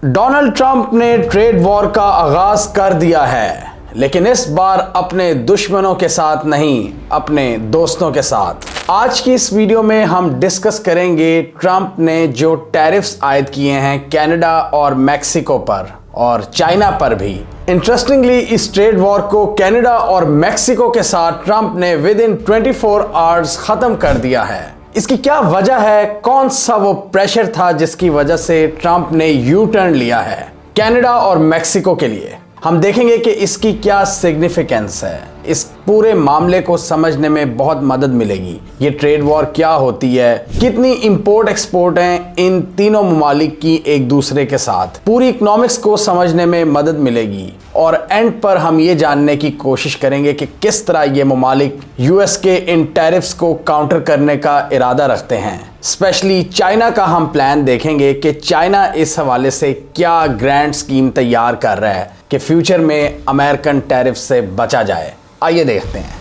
Donald Trump ने trade war का आगाज कर दिया है, लेकिन इस बार अपने दुश्मनों के साथ नहीं, अपने दोस्तों के साथ। आज की इस वीडियो में हम डिस्कस करेंगे ट्रंप ने जो टैरिफ्स आयद किए हैं कनाडा और मैक्सिको पर और चाइना पर भी। इंटरेस्टिंगली इस ट्रेड वॉर को कनाडा और मैक्सिको के साथ ट्रंप ने विद इन 24 आवर्स खत्म कर दिया है। इसकी क्या वजह है, कौन सा वो प्रेशर था जिसकी वजह से ट्रंप ने यू टर्न लिया है कनाडा और मैक्सिको के लिए। हम देखेंगे कि इसकी क्या सिग्निफिकेंस है। इस पूरे मामले को समझने में बहुत मदद मिलेगी। ये ट्रेड वॉर क्या होती है, कितनी इंपोर्ट एक्सपोर्ट हैं इन तीनों ममालिक की एक दूसरे के साथ, पूरी इकोनॉमिक्स को समझने में मदद मिलेगी। और एंड पर हम ये जानने की कोशिश करेंगे कि किस तरह ये ममालिक यूएस के इन टैरिफ्स को काउंटर करने का इरादा रखते हैं। स्पेशली चाइना का हम प्लान देखेंगे कि चाइना इस हवाले से क्या ग्रैंड स्कीम तैयार कर रहा है कि फ्यूचर में अमेरिकन टैरिफ से बचा जाए। आइए देखते हैं।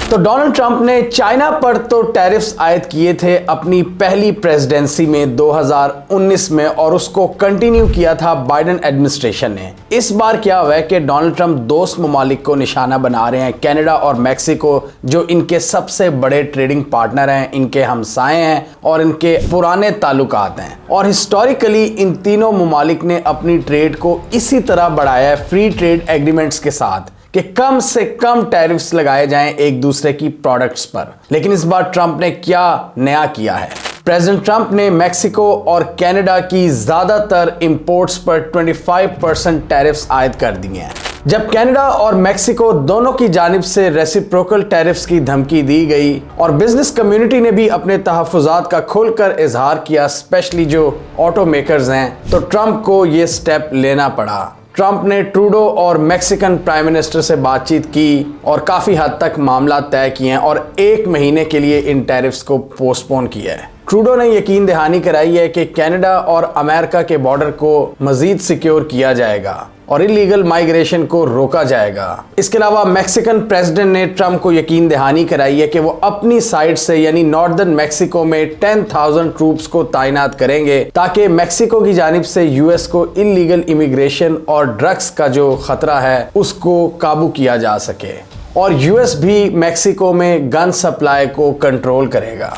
तो डोनाल्ड ट्रंप ने चाइना पर तो टैरिफ्स आयद किए थे अपनी पहली प्रेसिडेंसी में 2019 में, और उसको कंटिन्यू किया था बाइडेन एडमिनिस्ट्रेशन ने। इस बार क्या हुआ है कि डोनाल्ड ट्रंप दोस्त ममालिक को निशाना बना रहे हैं, कनाडा और मैक्सिको, जो इनके सबसे बड़े ट्रेडिंग पार्टनर हैं, इनके हमसाए हैं और इनके पुराने ताल्लुकात हैं। और हिस्टोरिकली इन तीनों ममालिक ने अपनी ट्रेड को इसी तरह बढ़ाया है फ्री ट्रेड एग्रीमेंट्स के साथ कि कम से कम टैरिफ्स लगाए जाएं एक दूसरे की प्रोडक्ट्स पर। लेकिन इस बार ट्रंप ने क्या नया किया है? प्रेसिडेंट ट्रंप ने मैक्सिको और कनाडा की ज्यादातर इंपोर्ट्स पर 25% टैरिफ्स आयद कर दिए हैं। जब कनाडा और मैक्सिको दोनों की जानिब से रेसिप्रोकल टैरिफ्स की धमकी दी गई और बिजनेस कम्युनिटी ने भी अपने तहफ़्फ़ुज़ात का खुलकर इजहार किया, स्पेशली जो ऑटो मेकर्स हैं, तो ट्रंप को ये स्टेप लेना पड़ा। ट्रंप ने ट्रूडो और मैक्सिकन प्राइम मिनिस्टर से बातचीत की और काफ़ी हद तक मामला तय किए हैं और 1 महीने के लिए इन टैरिफ्स को पोस्टपोन किया है। ट्रूडो ने यकीन दहानी कराई है कि कनाडा और अमेरिका के बॉर्डर को मजीद सिक्योर किया जाएगा और इलीगल माइग्रेशन को रोका जाएगा। इसके अलावा मैक्सिकन प्रेसिडेंट ने ट्रंप को यकीन दहानी कराई है कि वो अपनी साइड से यानी नॉर्दर्न मैक्सिको में 10,000 ट्रूप्स को तैनात करेंगे ताकि मैक्सिको की जानिब से यूएस को इलीगल इमिग्रेशन और ड्रग्स का जो खतरा है उसको काबू किया जा सके, और यूएस भी मैक्सिको में गन सप्लाई को कंट्रोल करेगा।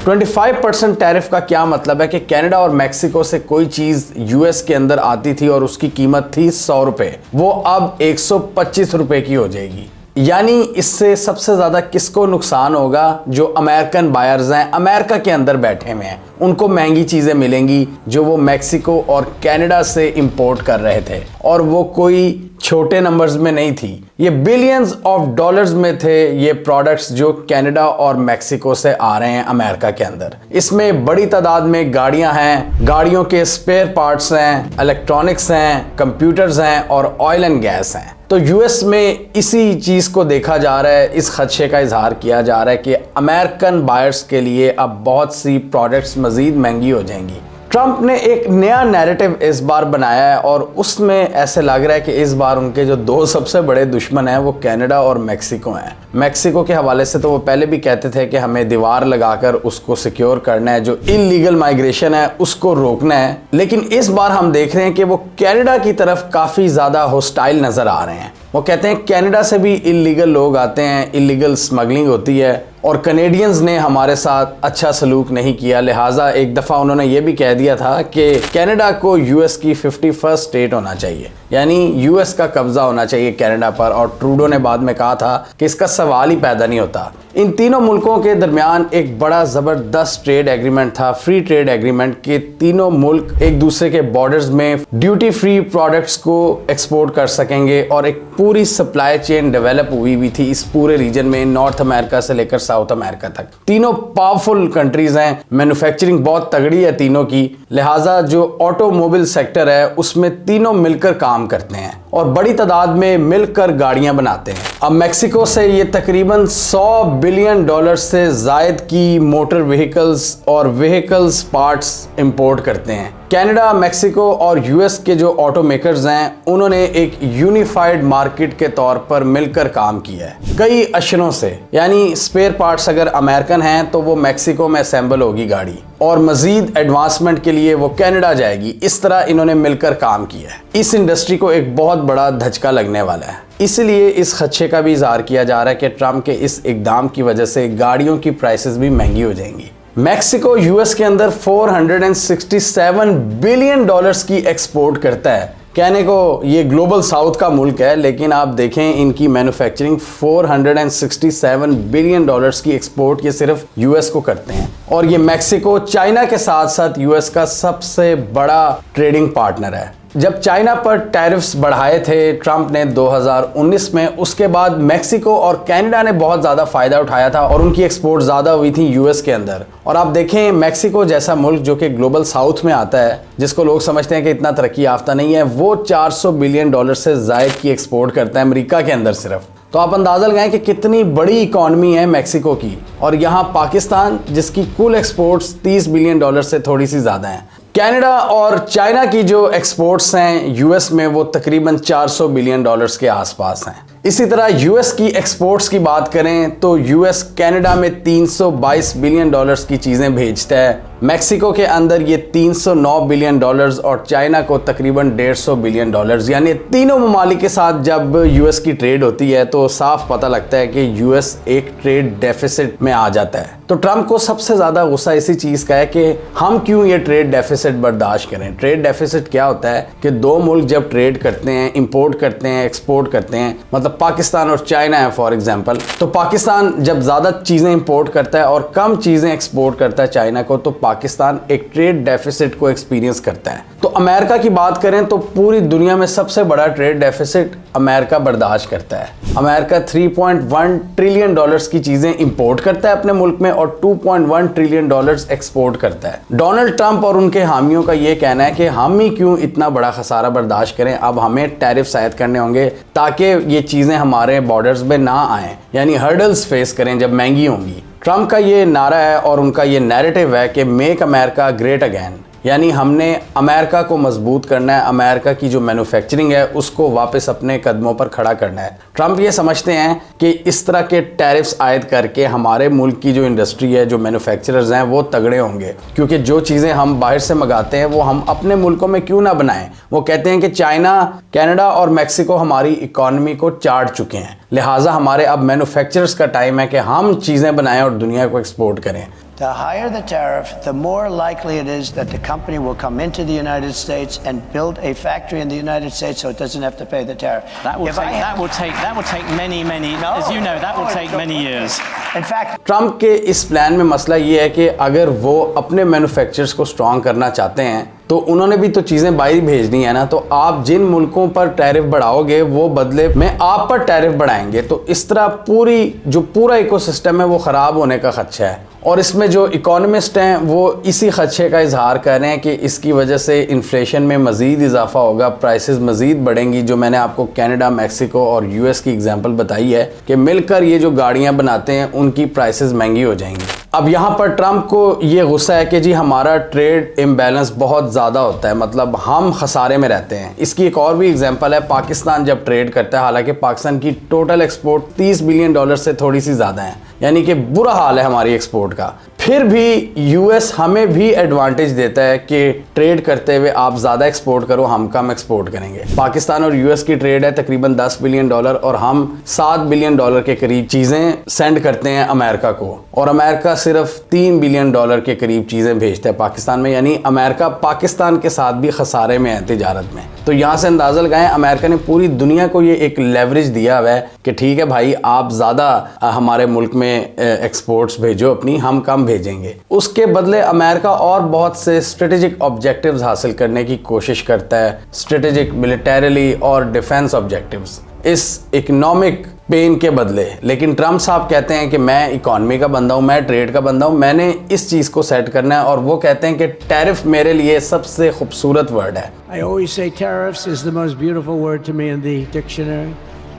%25 टैरिफ का क्या मतलब है कि कनाडा और मैक्सिको से कोई चीज यूएस के अंदर आती थी और उसकी कीमत थी ₹100, वो अब ₹125 की हो जाएगी। यानी इससे सबसे ज्यादा किसको नुकसान होगा? जो अमेरिकन बायर्स हैं, अमेरिका के अंदर बैठे हुए हैं, उनको महंगी चीजें मिलेंगी जो वो मैक्सिको और कनाडा से इंपोर्ट कर रहे थे, और वो कोई छोटे नंबर्स में नहीं थी, ये बिलियंस ऑफ डॉलर्स में थे ये प्रोडक्ट्स जो कनाडा और मैक्सिको से आ रहे हैं अमेरिका के अंदर। इसमें बड़ी तादाद में गाड़ियां हैं, गाड़ियों के स्पेयर पार्ट्स हैं, इलेक्ट्रॉनिक्स हैं, कंप्यूटर्स हैं और ऑयल एंड गैस हैं। तो यूएस में इसी चीज को देखा जा रहा है, इस खदशे का इजहार किया जा रहा है कि अमेरिकन बायर्स के लिए अब बहुत सी प्रोडक्ट्स मजीद महंगी हो जाएंगी। ट्रंप ने एक नया नैरेटिव इस बार बनाया है और उसमें ऐसे लग रहा है कि इस बार उनके जो 2 सबसे बड़े दुश्मन हैं वो कनाडा और मैक्सिको हैं। मैक्सिको के हवाले से तो वो पहले भी कहते थे कि हमें दीवार लगाकर उसको सिक्योर करना है, जो इलीगल माइग्रेशन है उसको रोकना है। लेकिन इस बार हम देख रहे हैं कि वो कनाडा की तरफ काफ़ी ज़्यादा होस्टाइल नज़र आ रहे हैं। वो कहते हैं कनाडा से भी इलीगल लोग आते हैं, इलीगल स्मगलिंग होती है और कनेडियंस ने हमारे साथ अच्छा सलूक नहीं किया। लिहाजा एक दफ़ा उन्होंने ये भी कह दिया था कि कनाडा को यूएस की 51st स्टेट होना चाहिए, यानी यूएस का कब्जा होना चाहिए कनाडा पर। और ट्रूडो ने बाद में कहा था कि इसका सवाल ही पैदा नहीं होता। इन तीनों मुल्कों के दरमियान एक बड़ा ज़बरदस्त ट्रेड एग्रीमेंट था, फ्री ट्रेड एग्रीमेंट, के तीनों मुल्क एक दूसरे के बॉर्डर्स में ड्यूटी फ्री प्रोडक्ट्स को एक्सपोर्ट कर सकेंगे और एक पूरी सप्लाई चेन डेवलप हुई भी थी इस पूरे रीजन में, नॉर्थ अमेरिका से लेकर साउथ अमेरिका तक। तीनों पावरफुल कंट्रीज हैं, मैन्युफैक्चरिंग बहुत तगड़ी है तीनों की, लिहाजा जो ऑटोमोबाइल सेक्टर है उसमें तीनों मिलकर काम करते हैं। और बड़ी तादाद में मिलकर गाड़ियां बनाते हैं। अब मेक्सिको से ये तकरीबन $100 बिलियन से ज़ायद की मोटर व्हीकल्स और व्हीकल्स पार्ट्स इंपोर्ट करते हैं। कनाडा, मेक्सिको और यूएस के जो ऑटो मेकर्स हैं उन्होंने एक यूनिफाइड मार्केट के तौर पर मिलकर काम किया है कई अशरों से। यानी स्पेयर पार्ट्स अगर अमेरिकन हैं तो वो मेक्सिको में असेंबल होगी गाड़ी और मजीद एडवांसमेंट के लिए वो कनाडा जाएगी। इस तरह इन्होंने मिलकर काम किया है। इस इंडस्ट्री को एक बहुत बड़ा धचका लगने वाला है, इसलिए इस खदशे का भी इजहार किया जा रहा है कि ट्रंप के इस इकदाम की वजह से गाड़ियों की प्राइसेस भी महंगी हो जाएंगी। मेक्सिको यूएस के अंदर $467 बिलियन की एक्सपोर्ट करता है। कहने को ये ग्लोबल साउथ का मुल्क है, लेकिन आप देखें इनकी मैन्युफैक्चरिंग $467 बिलियन की एक्सपोर्ट ये सिर्फ यूएस को करते हैं। और ये मेक्सिको चाइना के साथ साथ यूएस का सबसे बड़ा ट्रेडिंग पार्टनर है। जब चाइना पर टैरिफ्स बढ़ाए थे ट्रंप ने 2019 में, उसके बाद मेक्सिको और कनाडा ने बहुत ज़्यादा फ़ायदा उठाया था और उनकी एक्सपोर्ट ज़्यादा हुई थी यूएस के अंदर। और आप देखें मेक्सिको जैसा मुल्क जो कि ग्लोबल साउथ में आता है, जिसको लोग समझते हैं कि इतना तरक्की याफ्ता नहीं है, वो $400 बिलियन से ज़ायद की एक्सपोर्ट करता है अमेरिका के अंदर सिर्फ। तो आप अंदाज़ा लगाएं कि कितनी बड़ी इकॉनमी है मेक्सिको की। और यहाँ पाकिस्तान जिसकी कुल एक्सपोर्ट्स $30 बिलियन से थोड़ी सी ज़्यादा हैं। कनाडा और चाइना की जो एक्सपोर्ट्स हैं यूएस में वो तकरीबन $400 बिलियन के आसपास हैं। इसी तरह यूएस की एक्सपोर्ट्स की बात करें तो यूएस कनाडा में $322 बिलियन की चीज़ें भेजता है। मेक्सिको के अंदर ये $309 बिलियन और चाइना को तकरीबन $150 बिलियन। यानी तीनों ममालिक के साथ जब यूएस की ट्रेड होती है तो साफ पता लगता है कि यूएस एक ट्रेड डेफिसिट में आ जाता है। तो ट्रंप को सबसे ज़्यादा गुस्सा इसी चीज़ का है कि हम क्यों ये ट्रेड डेफिसिट बर्दाश्त करें। ट्रेड डेफिसिट क्या होता है कि दो मुल्क जब ट्रेड करते हैं, इंपोर्ट करते हैं, एक्सपोर्ट करते हैं, मतलब पाकिस्तान और चाइना है फॉर एग्जांपल, तो पाकिस्तान जब ज़्यादा चीज़ें इंपोर्ट करता है और कम चीज़ें एक्सपोर्ट करता है चाइना को, तो पाकिस्तान एक ट्रेड डेफिसिट को एक्सपीरियंस करता है। तो अमेरिका की बात करें तो पूरी दुनिया में सबसे बड़ा ट्रेड डेफिसिट अमेरिका बर्दाश्त करता है। अमेरिका $3.1 ट्रिलियन की चीज़ें इंपोर्ट करता है अपने मुल्क में और $2.1 ट्रिलियन एक्सपोर्ट करता है। डोनाल्ड ट्रंप और उनके हामियों का ये कहना है कि हम ही क्यों इतना बड़ा खसारा बर्दाश्त करें, अब हमें टैरिफ आयद करने होंगे ताकि ये चीज़ें हमारे बॉर्डर्स में ना आएँ, यानी हर्डल्स फेस करें जब महंगी होंगी। ट्रंप का ये नारा है और उनका ये नैरेटिव है कि मेक अमेरिका ग्रेट अगेन, यानी हमने अमेरिका को मजबूत करना है, अमेरिका की जो मैन्युफैक्चरिंग है उसको वापस अपने कदमों पर खड़ा करना है। ट्रंप ये समझते हैं कि इस तरह के टैरिफ्स आयद करके हमारे मुल्क की जो इंडस्ट्री है, जो मैन्युफैक्चरर्स हैं, वो तगड़े होंगे, क्योंकि जो चीज़ें हम बाहर से मंगाते हैं वो हम अपने मुल्कों में क्यों ना बनाएं। वो कहते हैं कि चाइना, कनाडा और मेक्सिको हमारी इकॉनमी को चाट चुके हैं, लिहाजा हमारे अब मैन्युफैक्चरर्स का टाइम है कि हम चीज़ें बनाएं और दुनिया को एक्सपोर्ट करें। The higher the tariff, the more likely it is that the company will come into the United States and build a factory in the United States, so it doesn't have to pay the tariff. That will take many, No, as you know, that will take no. many years. In fact, Trump के इस plan में मसला ये है कि अगर वो अपने मैन्युफैक्चरर्स को स्ट्रॉन्ग करना चाहते हैं तो उन्होंने भी तो चीज़ें बाहर भेजनी है ना। तो आप जिन मुल्कों पर टैरिफ बढ़ाओगे वो बदले में आप पर टैरिफ बढ़ाएंगे, तो इस तरह पूरा इकोसिस्टम है वो ख़राब होने का खदशा है। और इसमें जो इकोनॉमिस्ट हैं वो इसी खदशे का इजहार कर रहे हैं कि इसकी वजह से इन्फ्लेशन में मज़ीद इजाफा होगा, प्राइसेस मज़ीद बढ़ेंगी। जो मैंने आपको कनाडा, मेक्सिको और यूएस की एग्जांपल बताई है कि मिलकर ये जो गाड़ियां बनाते हैं उनकी प्राइसेस महंगी हो जाएंगी। अब यहाँ पर ट्रंप को ये गुस्सा है कि जी हमारा ट्रेड इम्बैलेंस बहुत ज़्यादा होता है, मतलब हम खसारे में रहते हैं। इसकी एक और भी एग्जांपल है, पाकिस्तान जब ट्रेड करता है, हालांकि पाकिस्तान की टोटल एक्सपोर्ट $30 बिलियन से थोड़ी सी ज़्यादा है, यानी कि बुरा हाल है हमारी एक्सपोर्ट का। फिर भी यूएस हमें भी एडवांटेज देता है कि ट्रेड करते हुए आप ज़्यादा एक्सपोर्ट करो, हम कम एक्सपोर्ट करेंगे। पाकिस्तान और यूएस की ट्रेड है तकरीबन $10 बिलियन और हम $7 बिलियन के करीब चीज़ें सेंड करते हैं अमेरिका को, और अमेरिका सिर्फ $3 बिलियन के करीब चीज़ें भेजता है पाकिस्तान में, यानी अमेरिका पाकिस्तान के साथ भी खसारे में है तिजारत में। तो यहाँ से अंदाज़ा लगाएं, अमेरिका ने पूरी दुनिया को ये एक लेवरेज दिया हुआ है कि ठीक है भाई, आप ज़्यादा हमारे मुल्क में एक्सपोर्ट्स भेजो अपनी, हम कम भेजेंगे। उसके बदले अमेरिका और बहुत से स्ट्रेटेजिक ऑब्जेक्टिव्स हासिल करने की कोशिश करता है, स्ट्रेटेजिक, मिलिटरीली और डिफेंस ऑब्जेक्टिव्स। इस इकोनॉमिक पेन के बदले। लेकिन ट्रम्प साहब कहते हैं कि मैं इकॉनमी का बंदा हूँ, मैं ट्रेड का बंदा हूँ, मैंने इस चीज़ को सेट करना है। और वो कहते हैं कि टैरिफ मेरे लिए सबसे खूबसूरत वर्ड है। I always say tariffs is the most beautiful word to me in the dictionary.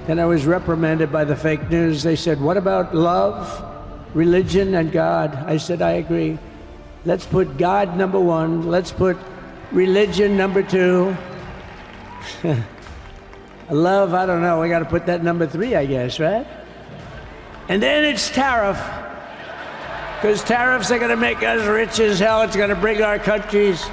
Then I was reprimanded by the fake news. They said, what about love, religion, and God? I said, I agree. Let's put God number one. Let's put religion number two. Love, I don't know. We got to put that number three, I guess, right? And then it's tariff. Because tariffs are going to make us rich as hell. It's going to bring our country's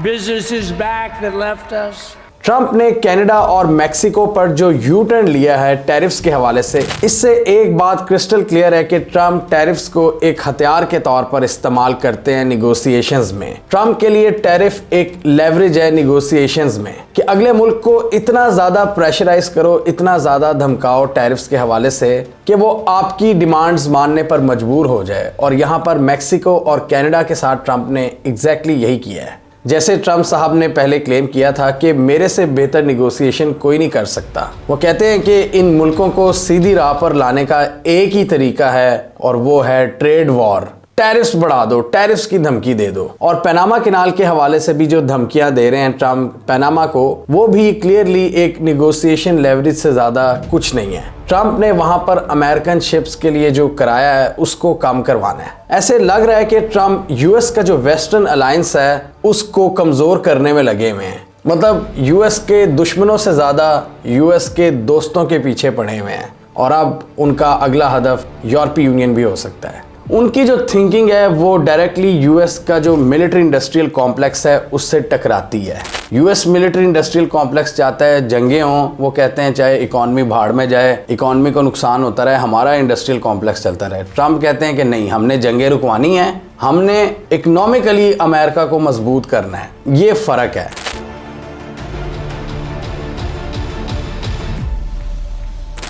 businesses back that left us. Trump ने Canada और Mexico पर जो U turn लिया है tariffs के हवाले से, इससे एक बात क्रिस्टल क्लियर है कि ट्रंप टैरिफ्स को एक हथियार के तौर पर इस्तेमाल करते हैं निगोशिएशंस में। ट्रंप के लिए टैरिफ एक लेवरेज है निगोशिएशंस में कि अगले मुल्क को इतना ज्यादा प्रेशराइज करो, इतना ज्यादा धमकाओ टैरिफ्स के हवाले से कि वो आपकी डिमांड्स मानने पर मजबूर हो जाए। और यहाँ पर मेक्सिको और कनाडा के साथ ट्रंप ने एग्जैक्टली यही किया है। जैसे ट्रंप साहब ने पहले क्लेम किया था कि मेरे से बेहतर निगोशिएशन कोई नहीं कर सकता। वो कहते हैं कि इन मुल्कों को सीधी राह पर लाने का एक ही तरीका है और वो है ट्रेड वॉर। टैरिफ्स बढ़ा दो, टैरिफ्स की धमकी दे दो। और पनामा कैनाल के हवाले से भी जो धमकियां दे रहे हैं ट्रंप पनामा को, वो भी क्लियरली एक निगोशिएशन लेवरेज से ज्यादा कुछ नहीं है। ट्रंप ने वहां पर अमेरिकन शिप्स के लिए जो कराया है उसको कम करवाना है। ऐसे लग रहा है कि ट्रंप यूएस का जो वेस्टर्न अलायंस है उसको कमजोर करने में लगे हुए हैं। मतलब यूएस के दुश्मनों से ज्यादा यूएस के दोस्तों के पीछे पड़े हुए हैं। और अब उनका अगला हदफ यूरोपीय यूनियन भी हो सकता है। उनकी जो थिंकिंग है वो डायरेक्टली यूएस का जो मिलिट्री इंडस्ट्रियल कॉम्प्लेक्स है उससे टकराती है। यूएस मिलिट्री इंडस्ट्रियल कॉम्प्लेक्स चाहता है जंगें हों, वो कहते हैं चाहे इकॉनमी भाड़ में जाए, इकॉनमी को नुकसान होता रहे, हमारा इंडस्ट्रियल कॉम्प्लेक्स चलता रहे। ट्रंप कहते हैं कि नहीं, हमने जंगें रुकवानी है, हमने इकोनॉमिकली अमेरिका को मजबूत करना है। ये फर्क है।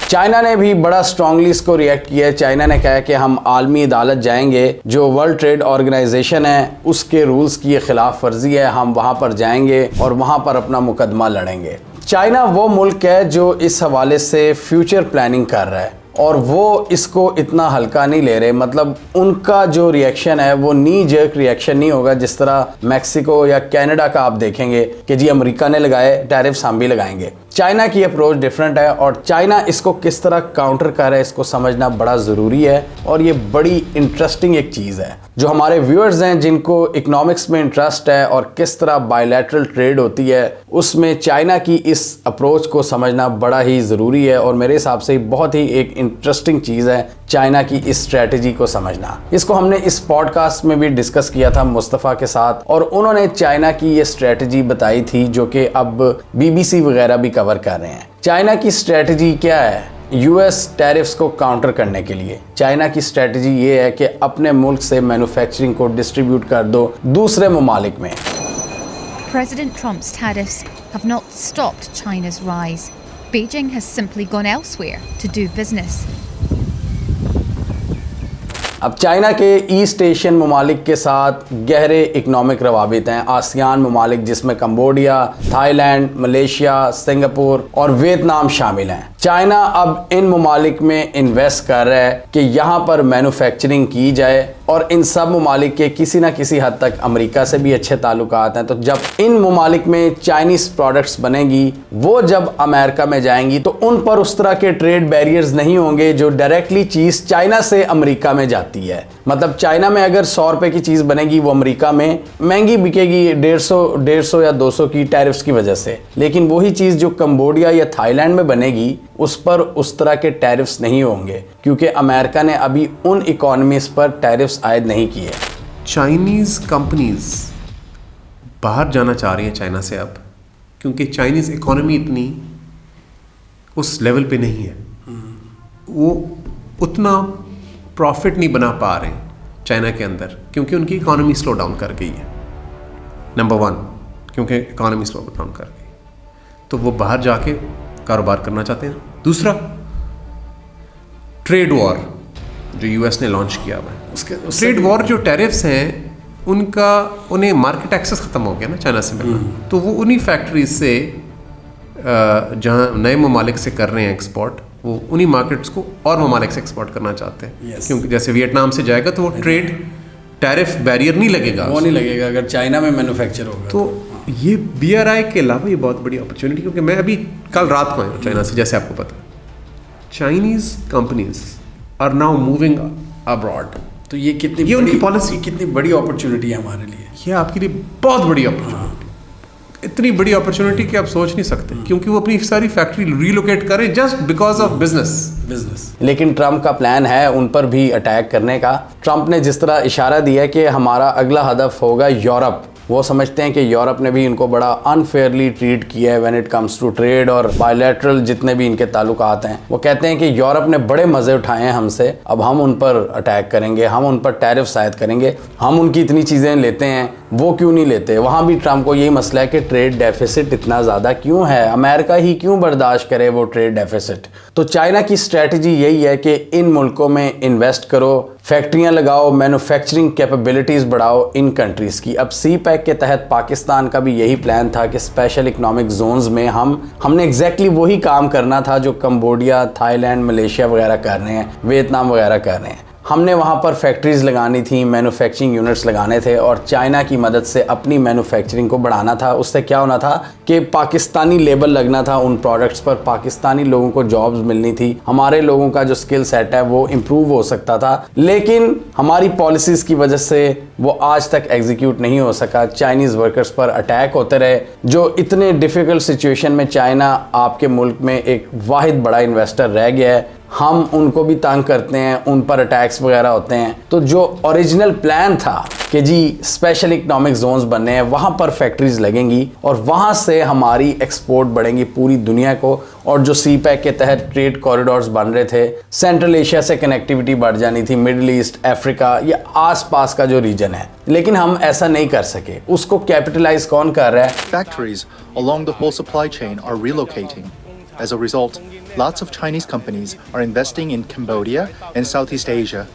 चाइना ने भी बड़ा स्ट्रांगली इसको रिएक्ट किया है। चाइना ने कहा है कि हम आलमी अदालत जाएंगे, जो वर्ल्ड ट्रेड ऑर्गेनाइजेशन है उसके रूल्स की खिलाफ वर्जी है, हम वहां पर जाएंगे और वहां पर अपना मुकदमा लड़ेंगे। चाइना वो मुल्क है जो इस हवाले से फ्यूचर प्लानिंग कर रहा है और वो इसको इतना हल्का नहीं ले रहे। मतलब उनका जो रिएक्शन है वो नी जर्क रिएक्शन नहीं होगा जिस तरह मैक्सिको या कनाडा का आप देखेंगे कि जी अमेरिका ने लगाए टैरिफ्स हम भी लगाएंगे। चाइना की अप्रोच डिफरेंट है और चाइना इसको किस तरह काउंटर कर रहा है इसको समझना बड़ा ज़रूरी है। और ये बड़ी इंटरेस्टिंग एक चीज़ है। जो हमारे व्यूअर्स हैं जिनको इकोनॉमिक्स में इंटरेस्ट है और किस तरह बायलैटरल ट्रेड होती है, उसमें चाइना की इस अप्रोच को समझना बड़ा ही ज़रूरी है। और मेरे हिसाब से बहुत ही एक इंटरेस्टिंग चीज़ है चाइना की इस स्ट्रेटजी को समझना। इसको हमने इस पॉडकास्ट में भी डिस्कस किया था मुस्तफ़ा के साथ और उन्होंने चाइना की ये स्ट्रेटजी बताई थी जो कि अब BBC वगैरह भी कवर कर रहे हैं। चाइना की स्ट्रेटजी क्या है यूएस टैरिफ्स को काउंटर करने के लिए? चाइना की स्ट्रेटजी ये है कि अपने मुल्क से मैन्युफैक्चरिंग को डिस्ट्रीब्यूट कर दो दूसरे ममालिक में। President Trump's tariffs have not stopped China's rise. Beijing has simply gone elsewhere to do business. अब चाइना के ईस्ट एशियन ममालिक के साथ गहरे इकनॉमिक रवाबित हैं। आसियान ममालिक जिसमें कंबोडिया, थाईलैंड, मलेशिया, सिंगापुर और वियतनाम शामिल हैं। चाइना अब इन ममालिक में इन्वेस्ट कर रहा है कि यहाँ पर मैन्युफैक्चरिंग की जाए और इन सब ममालिक के किसी ना किसी हद तक अमेरिका से भी अच्छे ताल्लुकात हैं। तो जब इन ममालिक में चाइनीज़ प्रोडक्ट्स बनेंगी वो जब अमेरिका में जाएंगी तो उन पर उस तरह के ट्रेड बैरियर्स नहीं होंगे जो डायरेक्टली चीज़ चाइना से अमेरिका में जाती है। मतलब चाइना में अगर 100 रुपए की चीज़ बनेगी वो अमेरिका में महंगी बिकेगी 150 या 200 की टैरिफ्स की वजह से। लेकिन वही चीज़ जो कंबोडिया या थाईलैंड में बनेगी उस पर उस तरह के टैरिफ्स नहीं होंगे क्योंकि अमेरिका ने अभी उन इकोनॉमीज पर टैरिफ्स आयद नहीं किए। चाइनीज़ कंपनीज बाहर जाना चाह रही हैं चाइना से अब, क्योंकि चाइनीज़ इकोनॉमी इतनी उस लेवल पे नहीं है, वो उतना प्रॉफिट नहीं बना पा रहे चाइना के अंदर क्योंकि उनकी इकोनॉमी स्लो डाउन कर गई है। नंबर 1 क्योंकि इकोनॉमी स्लो डाउन कर गई तो वो बाहर जाके कारोबार करना चाहते हैं। दूसरा ट्रेड वॉर जो यूएस ने लॉन्च किया हुआ है, उसके ट्रेड वॉर जो टैरिफ्स हैं उन्हें मार्केट एक्सेस ख़त्म हो गया ना चाइना से मिलना, तो वो उन्हीं फैक्ट्रीज से जहाँ नए ममालिक से कर रहे हैं एक्सपोर्ट वो उन्हीं मार्केट्स को और ममालिक से एक्सपोर्ट करना चाहते हैं। Yes. क्योंकि जैसे वियतनाम से जाएगा तो वो ट्रेड टैरिफ बैरियर नहीं लगेगा, वो नहीं लगेगा अगर चाइना में मैन्युफैक्चर होगा। तो ये BRI के अलावा ये बहुत बड़ी अपॉर्चुनिटी, क्योंकि मैं अभी कल रात को आया हूँ चाइना से, जैसे आपको पता है Chinese companies are now moving abroad. तो ये कितनी ये उनकी बड़ी policy। कितनी बड़ी अपॉर्चुनिटी है हमारे लिए। ये आपके लिए बहुत बड़ी अपॉर्चुनिटी, इतनी बड़ी अपॉर्चुनिटी कि आप सोच नहीं सकते, क्योंकि वो अपनी सारी फैक्ट्री रीलोकेट करें जस्ट बिकॉज ऑफ बिजनेस। लेकिन ट्रम्प का प्लान है उन पर भी अटैक करने का। ट्रम्प ने जिस तरह इशारा दिया कि हमारा अगला हदफ होगा यूरोप, वो समझते हैं कि यूरोप ने भी इनको बड़ा अनफेयरली ट्रीट किया है when it comes to trade और बायलैटरल जितने भी इनके ताल्लुकात हैं। वो कहते हैं कि यूरोप ने बड़े मजे उठाए हैं हमसे, अब हम उन पर अटैक करेंगे, हम उन पर टैरिफ आयद करेंगे, हम उनकी इतनी चीज़ें लेते हैं वो क्यों नहीं लेते। वहाँ भी ट्रम्प को यही मसला है कि ट्रेड डेफिसिट इतना ज़्यादा क्यों है, अमेरिका ही क्यों बर्दाश्त करे वो ट्रेड डेफिसिट। तो चाइना की स्ट्रेटजी यही है कि इन मुल्कों में इन्वेस्ट करो, फैक्ट्रियां लगाओ, मैन्युफैक्चरिंग कैपेबिलिटीज़ बढ़ाओ इन कंट्रीज़ की। अब CPEC के तहत पाकिस्तान का भी यही प्लान था कि स्पेशल इकोनॉमिक जोन्स में हमने एग्जैक्टली वही काम करना था जो कंबोडिया, थाईलैंड, मलेशिया वगैरह कर रहे हैं, वियतनाम वगैरह कर रहे हैं। हमने वहाँ पर फैक्ट्रीज़ लगानी थी, मैन्युफैक्चरिंग यूनिट्स लगाने थे और चाइना की मदद से अपनी मैन्युफैक्चरिंग को बढ़ाना था। उससे क्या होना था कि पाकिस्तानी लेबल लगना था उन प्रोडक्ट्स पर, पाकिस्तानी लोगों को जॉब्स मिलनी थी, हमारे लोगों का जो स्किल सेट है वो इम्प्रूव हो सकता था। लेकिन हमारी पॉलिसीज़ की वजह से वो आज तक एग्जीक्यूट नहीं हो सका। चाइनीज़ वर्कर्स पर अटैक होते रहे, जो इतने डिफ़िकल्ट सिचुएशन में चाइना आपके मुल्क में एक वाहिद बड़ा इन्वेस्टर रह गया है, हम उनको भी तंग करते हैं, उन पर अटैक्स वगैरह होते हैं। तो जो ओरिजिनल प्लान था कि जी स्पेशल इकोनॉमिक जोन्स बनने हैं, वहाँ पर फैक्ट्रीज लगेंगी और वहाँ से हमारी एक्सपोर्ट बढ़ेंगी पूरी दुनिया को, और जो CPEC के तहत ट्रेड कॉरिडोर्स बन रहे थे, सेंट्रल एशिया से कनेक्टिविटी बढ़ जानी थी, मिडिल ईस्ट, अफ्रीका या आसपास का जो रीजन है। लेकिन हम ऐसा नहीं कर सके। उसको कैपिटलाइज कौन कर रहा है? Factories along the whole supply chain are relocating. As a result, lots of Chinese companies are investing in Cambodia and Southeast Asia.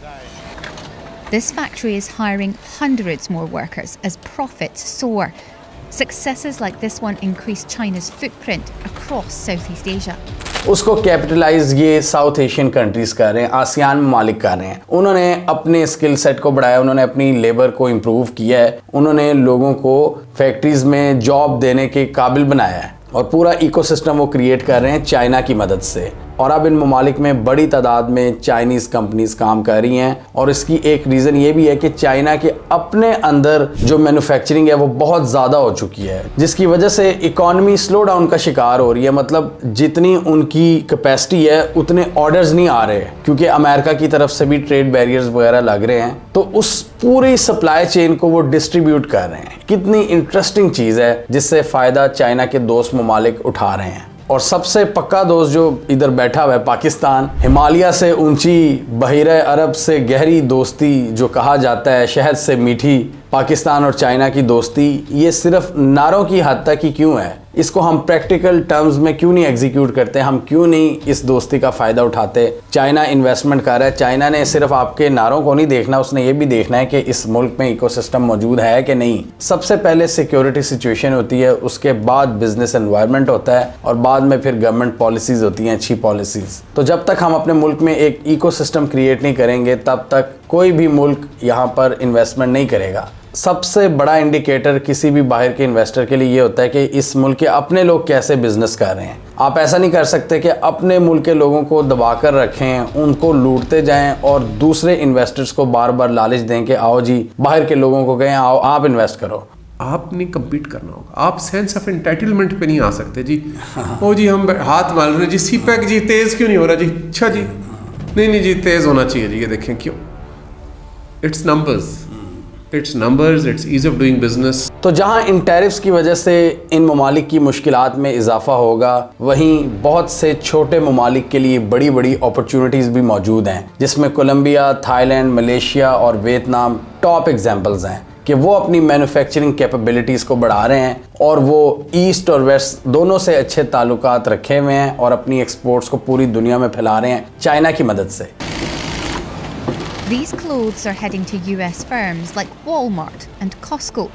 This factory is hiring hundreds more workers as profits soar. Successes like this one increase China's footprint across Southeast Asia. उसको capitalise ये south Asian countries कर रहे हैं, ASEAN ममालिक कर रहे हैं। उन्होंने अपने स्किल सेट को बढ़ाया, उन्होंने अपनी लेबर को इम्प्रूव किया है, उन्होंने लोगों को फैक्ट्रीज में जॉब देने के काबिल बनाया है और पूरा इकोसिस्टम वो क्रिएट कर रहे हैं चाइना की मदद से। और अब इन ममालिक में बड़ी तादाद में चाइनीज़ कंपनीज काम कर रही हैं और इसकी एक रीज़न ये भी है कि चाइना के अपने अंदर जो मैन्युफैक्चरिंग है वो बहुत ज़्यादा हो चुकी है, जिसकी वजह से इकॉनमी स्लो डाउन का शिकार हो रही है। मतलब जितनी उनकी कैपेसिटी है उतने ऑर्डर्स नहीं आ रहे, क्योंकि अमेरिका की तरफ से भी ट्रेड बैरियर्स वगैरह लग रहे हैं, तो उस पूरी सप्लाई चेन को वो डिस्ट्रीब्यूट कर रहे हैं। कितनी इंटरेस्टिंग चीज़ है जिससे फ़ायदा चाइना के दोस्त ममालिक उठा रहे हैं। और सबसे पक्का दोस्त जो इधर बैठा हुआ है पाकिस्तान, हिमालय से ऊंची, बहिरे अरब से गहरी दोस्ती जो कहा जाता है, शहद से मीठी पाकिस्तान और चाइना की दोस्ती, ये सिर्फ नारों की हद तक ही क्यों है? इसको हम प्रैक्टिकल टर्म्स में क्यों नहीं एग्जीक्यूट करते? हम क्यों नहीं इस दोस्ती का फ़ायदा उठाते? चाइना इन्वेस्टमेंट कर रहा है, चाइना ने सिर्फ आपके नारों को नहीं देखना, उसने ये भी देखना है कि इस मुल्क में इकोसिस्टम मौजूद है कि नहीं। सबसे पहले सिक्योरिटी सिचुएशन होती है, उसके बाद बिजनेस एनवायरनमेंट होता है और बाद में फिर गवर्नमेंट पॉलिसीज़ होती हैं, अच्छी पॉलिसीज़। तो जब तक हम अपने मुल्क में एक इकोसिस्टम क्रिएट नहीं करेंगे तब तक कोई भी मुल्क यहाँ पर इन्वेस्टमेंट नहीं करेगा। सबसे बड़ा इंडिकेटर किसी भी बाहर के इन्वेस्टर के लिए ये होता है कि इस मुल्क के अपने लोग कैसे बिजनेस कर रहे हैं। आप ऐसा नहीं कर सकते कि अपने मुल्क के लोगों को दबा कर रखें, उनको लूटते जाएं और दूसरे इन्वेस्टर्स को बार बार लालच दें कि आओ जी, बाहर के लोगों को कहें आओ आप इन्वेस्ट करो। आपने कम्पीट करना होगा, आप सेंस ऑफ एंटाइटलमेंट पे नहीं आ सकते जी। ओ जी हम हाथ मार रहे जी, CPEC जी तेज़ क्यों नहीं हो रहा जी? अच्छा जी, नहीं जी तेज़ होना चाहिए जी, ये देखें क्यों? It's numbers, it's ease of doing business. तो जहां इन टैरिफ्स की वजह से इन ममालिक की मुश्किलात में इजाफा होगा, वहीं बहुत से छोटे ममालिक के लिए बड़ी बड़ी अपॉर्चुनिटीज़ भी मौजूद हैं, जिसमें कोलंबिया, थाईलैंड, मलेशिया और वियतनाम टॉप एग्जाम्पल्स हैं कि वो अपनी मैन्युफैक्चरिंग कैपेबिलिटीज़ को बढ़ा रहे हैं और वो ईस्ट और वेस्ट दोनों से अच्छे ताल्लुकात रखे हुए हैं और अपनी एक्सपोर्ट्स को पूरी दुनिया में फैला रहे हैं चाइना की मदद से। These clothes are heading to US firms like Walmart and Costco.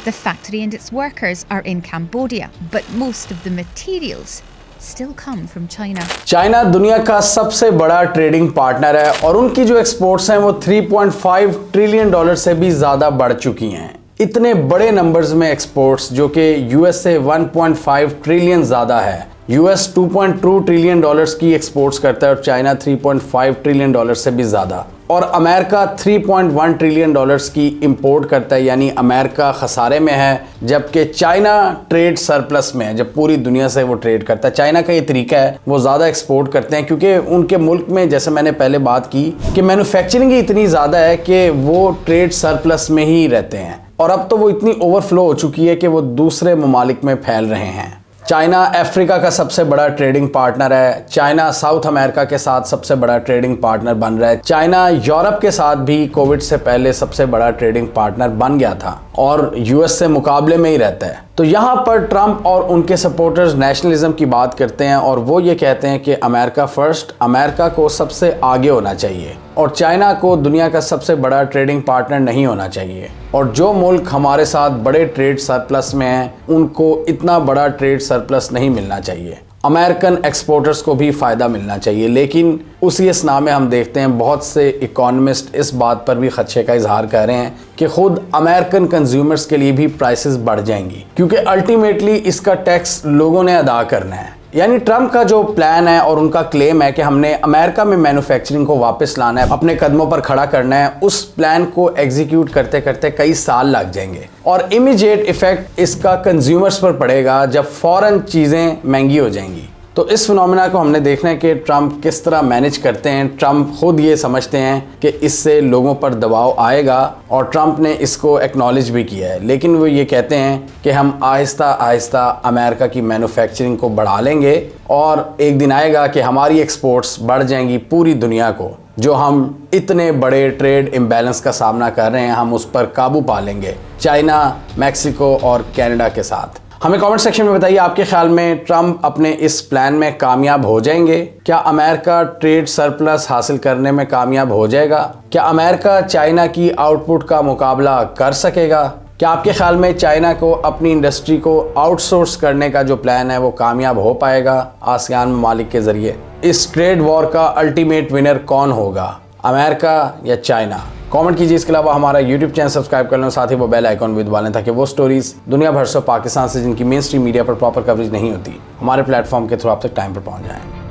The factory and its workers are in Cambodia, but most of the materials still come from China. China दुनिया का सबसे बड़ा ट्रेडिंग पार्टनर है और उनकी जो exports हैं वो 3.5 ट्रिलियन डॉलर से भी ज़्यादा बढ़ चुकी हैं। इतने बड़े नंबर्स में एक्सपोर्ट्स जो कि यूएस से 1.5 ट्रिलियन ज़्यादा है। यूएस 2.2 ट्रिलियन डॉलर्स की एक्सपोर्ट्स करता है और चाइना 3.5 ट्रिलियन डॉलर से भी ज़्यादा, और अमेरिका 3.1 ट्रिलियन डॉलर्स की इंपोर्ट करता है, यानी अमेरिका खसारे में है जबकि चाइना ट्रेड सरप्लस में है। जब पूरी दुनिया से वो ट्रेड करता है, चाइना का ये तरीका है, वो ज़्यादा एक्सपोर्ट करते हैं क्योंकि उनके मुल्क में, जैसे मैंने पहले बात की, कि मैन्युफैक्चरिंग ही इतनी ज़्यादा है कि वो ट्रेड सरप्लस में ही रहते हैं, और अब तो वो इतनी ओवरफ्लो हो चुकी है कि वो दूसरे ममालिक में फैल रहे हैं। चाइना अफ्रीका का सबसे बड़ा ट्रेडिंग पार्टनर है। चाइना साउथ अमेरिका के साथ सबसे बड़ा ट्रेडिंग पार्टनर बन रहा है। चाइना यूरोप के साथ भी कोविड से पहले सबसे बड़ा ट्रेडिंग पार्टनर बन गया था और यूएस से मुकाबले में ही रहता है। तो यहाँ पर ट्रंप और उनके सपोर्टर्स नेशनलिज्म की बात करते हैं और वो ये कहते हैं कि अमेरिका फर्स्ट, अमेरिका को सबसे आगे होना चाहिए और चाइना को दुनिया का सबसे बड़ा ट्रेडिंग पार्टनर नहीं होना चाहिए। और जो मुल्क हमारे साथ बड़े ट्रेड सरप्लस में हैं, उनको इतना बड़ा ट्रेड सरप्लस नहीं मिलना चाहिए। अमेरिकन एक्सपोर्टर्स को भी फ़ायदा मिलना चाहिए। लेकिन उसी असना में हम देखते हैं बहुत से इकोनॉमिस्ट इस बात पर भी खदशे का इजहार कर रहे हैं कि खुद अमेरिकन कंज्यूमर्स के लिए भी प्राइसेस बढ़ जाएंगी, क्योंकि अल्टीमेटली इसका टैक्स लोगों ने अदा करना है। यानी ट्रंप का जो प्लान है और उनका क्लेम है कि हमने अमेरिका में मैन्युफैक्चरिंग को वापस लाना है, अपने कदमों पर खड़ा करना है, उस प्लान को एग्जीक्यूट करते करते कई साल लग जाएंगे और इमीडिएट इफेक्ट इसका कंज्यूमर्स पर पड़ेगा जब फौरन चीज़ें महंगी हो जाएंगी। तो इस फिनोमेना को हमने देखना है कि ट्रंप किस तरह मैनेज करते हैं। ट्रंप खुद ये समझते हैं कि इससे लोगों पर दबाव आएगा और ट्रंप ने इसको एक्नॉलेज भी किया है, लेकिन वो ये कहते हैं कि हम आहिस्ता आहिस्ता अमेरिका की मैन्युफैक्चरिंग को बढ़ा लेंगे और एक दिन आएगा कि हमारी एक्सपोर्ट्स बढ़ जाएंगी पूरी दुनिया को। जो हम इतने बड़े ट्रेड इम्बैलेंस का सामना कर रहे हैं, हम उस पर काबू पा लेंगे चाइना, मैक्सिको और कनाडा के साथ। हमें कमेंट सेक्शन में बताइए, आपके ख्याल में ट्रंप अपने इस प्लान में कामयाब हो जाएंगे? क्या अमेरिका ट्रेड सरप्लस हासिल करने में कामयाब हो जाएगा? क्या अमेरिका चाइना की आउटपुट का मुकाबला कर सकेगा? क्या आपके ख्याल में चाइना को अपनी इंडस्ट्री को आउटसोर्स करने का जो प्लान है वो कामयाब हो पाएगा आसियान ममालिक के ज़रिए? इस ट्रेड वॉर का अल्टीमेट विनर कौन होगा, अमेरिका या चाइना? कमेंट कीजिए। इसके अलावा हमारा यूट्यूब चैनल सब्सक्राइब कर लें, साथ ही वो बेल आइकॉन भी दबा लें ताकि वो स्टोरीज दुनिया भर से पाकिस्तान से जिनकी मेन स्ट्रीम मीडिया पर प्रॉपर कवरेज नहीं होती, हमारे प्लेटफॉर्म के थ्रू आप तक टाइम पर पहुंच जाएं।